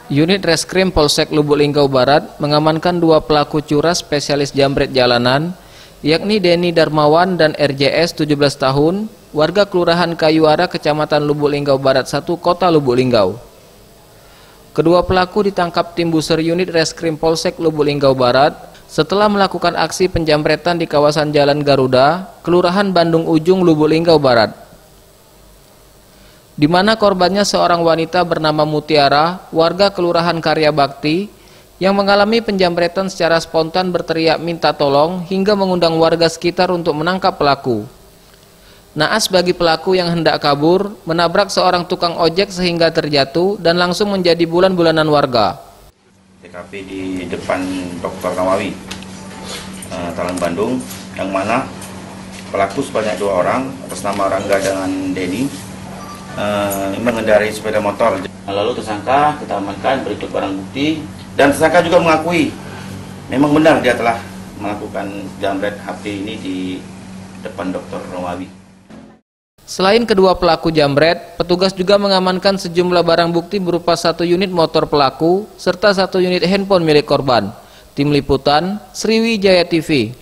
Unit Reskrim Polsek Lubuk Linggau Barat mengamankan dua pelaku curas spesialis jambret jalanan, yakni Denny Darmawan dan RJS 17 tahun, warga Kelurahan Kayuara, Kecamatan Lubuk Linggau Barat 1, Kota Lubuk Linggau. Kedua pelaku ditangkap tim buser unit Reskrim Polsek Lubuk Linggau Barat setelah melakukan aksi penjambretan di kawasan Jalan Garuda, Kelurahan Bandung Ujung, Lubuk Linggau Barat, di mana korbannya seorang wanita bernama Mutiara, warga Kelurahan Karya Bakti, yang mengalami penjambretan secara spontan berteriak minta tolong hingga mengundang warga sekitar untuk menangkap pelaku. Naas bagi pelaku yang hendak kabur, menabrak seorang tukang ojek sehingga terjatuh dan langsung menjadi bulan-bulanan warga. TKP di depan Dr. Nawawi, Talang Bandung, yang mana pelaku sebanyak 2 orang atas nama Rangga dengan Denny mengendarai sepeda motor. Lalu tersangka kita amankan berikut barang bukti, dan tersangka juga mengakui memang benar dia telah melakukan jambret HP ini di depan Dr. Nawawi. Selain kedua pelaku jambret, petugas juga mengamankan sejumlah barang bukti berupa 1 unit motor pelaku serta 1 unit handphone milik korban. Tim Liputan, Sriwijaya TV.